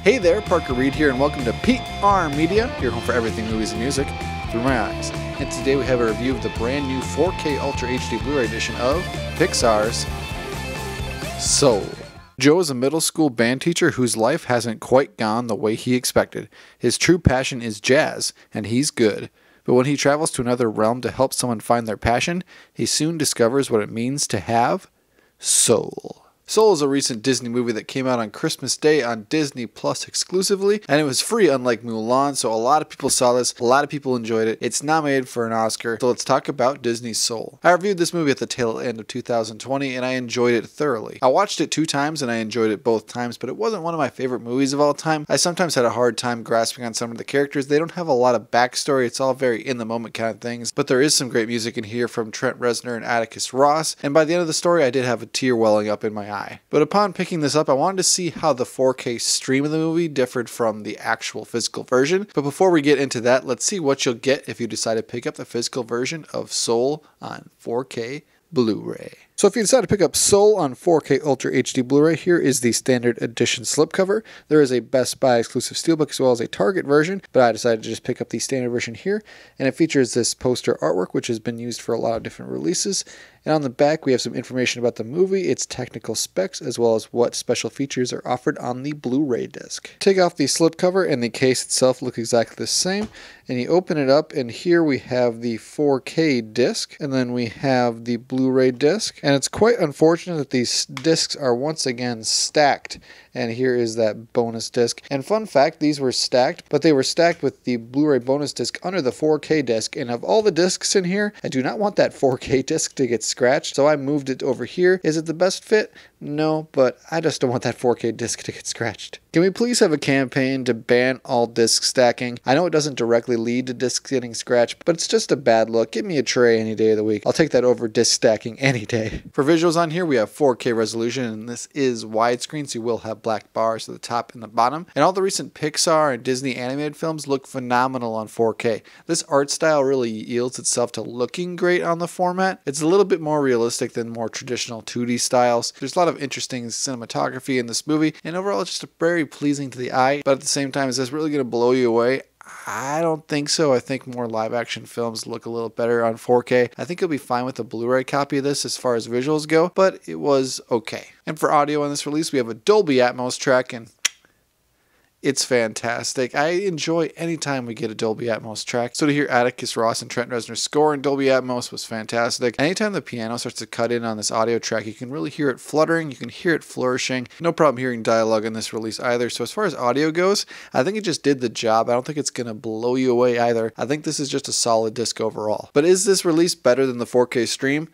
Hey there, Parker Reed here, and welcome to PR Media, your home for everything movies and music through my eyes. And today we have a review of the brand new 4K Ultra HD Blu-ray edition of Pixar's Soul. Joe is a middle school band teacher whose life hasn't quite gone the way he expected. His true passion is jazz, and he's good. But when he travels to another realm to help someone find their passion, he soon discovers what it means to have soul. Soul is a recent Disney movie that came out on Christmas Day on Disney Plus exclusively, and it was free unlike Mulan, so a lot of people saw this, a lot of people enjoyed it. It's nominated for an Oscar, so let's talk about Disney's Soul. I reviewed this movie at the tail end of 2020, and I enjoyed it thoroughly. I watched it 2 times, and I enjoyed it both times, but it wasn't one of my favorite movies of all time. I sometimes had a hard time grasping on some of the characters. They don't have a lot of backstory, it's all very in-the-moment kind of things, but there is some great music in here from Trent Reznor and Atticus Ross, and by the end of the story, I did have a tear welling up in my eye. But upon picking this up, I wanted to see how the 4K stream of the movie differed from the actual physical version. But before we get into that, let's see what you'll get if you decide to pick up the physical version of Soul on 4K Blu-ray. So if you decide to pick up Soul on 4K Ultra HD Blu-ray, here is the standard edition slipcover. There is a Best Buy exclusive steelbook as well as a Target version, but I decided to just pick up the standard version here, and it features this poster artwork which has been used for a lot of different releases. And on the back we have some information about the movie, its technical specs, as well as what special features are offered on the Blu-ray disc. Take off the slipcover and the case itself looks exactly the same, and you open it up and here we have the 4K disc, and then we have the Blu-ray disc. And it's quite unfortunate that these discs are once again stacked. And here is that bonus disc. And fun fact, these were stacked, but they were stacked with the Blu-ray bonus disc under the 4K disc. And of all the discs in here, I do not want that 4K disc to get scratched, so I moved it over here. Is it the best fit? No, but I just don't want that 4K disc to get scratched. Can we please have a campaign to ban all disc stacking? I know it doesn't directly lead to discs getting scratched, but it's just a bad look. Give me a tray any day of the week. I'll take that over disc stacking any day. For visuals on here, we have 4K resolution, and this is widescreen, so you will have black bars at the top and the bottom. And all the recent Pixar and Disney animated films look phenomenal on 4K. This art style really yields itself to looking great on the format. It's a little bit more realistic than more traditional 2D styles. There's a lot of interesting cinematography in this movie, and overall it's just very pleasing to the eye, but at the same time, is this really going to blow you away? I don't think so. I think more live action films look a little better on 4K. I think you'll be fine with a Blu-ray copy of this as far as visuals go, but it was okay. And for audio on this release, we have a Dolby Atmos track, and it's fantastic. I enjoy any time we get a Dolby Atmos track. So to hear Atticus Ross and Trent Reznor's score in Dolby Atmos was fantastic. Anytime the piano starts to cut in on this audio track, you can really hear it fluttering, you can hear it flourishing. No problem hearing dialogue in this release either. So as far as audio goes, I think it just did the job. I don't think it's going to blow you away either. I think this is just a solid disc overall. But is this release better than the 4K stream?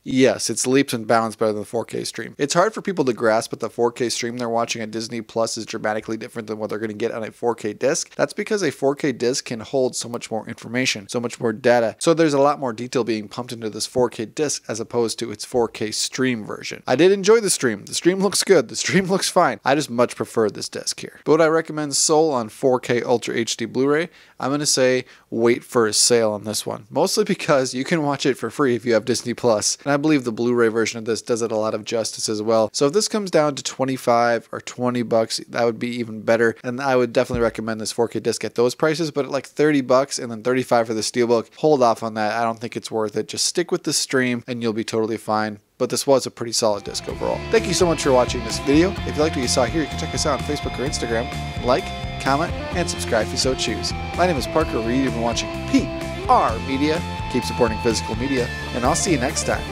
Yes, it's leaps and bounds better than the 4K stream. It's hard for people to grasp that the 4K stream they're watching at Disney Plus is dramatically different than what they're going to get on a 4K disc. That's because a 4K disc can hold so much more information, so much more data. So there's a lot more detail being pumped into this 4K disc as opposed to its 4K stream version. I did enjoy the stream. The stream looks good. The stream looks fine. I just much prefer this disc here. But would I recommend Soul on 4K Ultra HD Blu-ray? I'm going to say wait for a sale on this one. Mostly because you can watch it for free if you have Disney Plus. And I believe the Blu-ray version of this does it a lot of justice as well. So if this comes down to $25 or $20, that would be even better. And I would definitely recommend this 4K disc at those prices, but at like $30 and then $35 for the steelbook, hold off on that. I don't think it's worth it. Just stick with the stream and you'll be totally fine. But this was a pretty solid disc overall. Thank you so much for watching this video. If you liked what you saw here, you can check us out on Facebook or Instagram. Like, comment, and subscribe if you so choose. My name is Parker Reed. You've been watching PR Media. Keep supporting physical media, and I'll see you next time.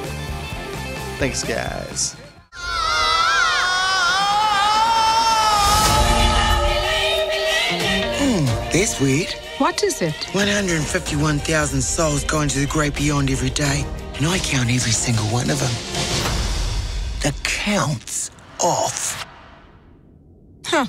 Thanks, guys. That's weird. What is it? 151,000 souls going to the great beyond every day, and I count every single one of them. The count's off. Huh.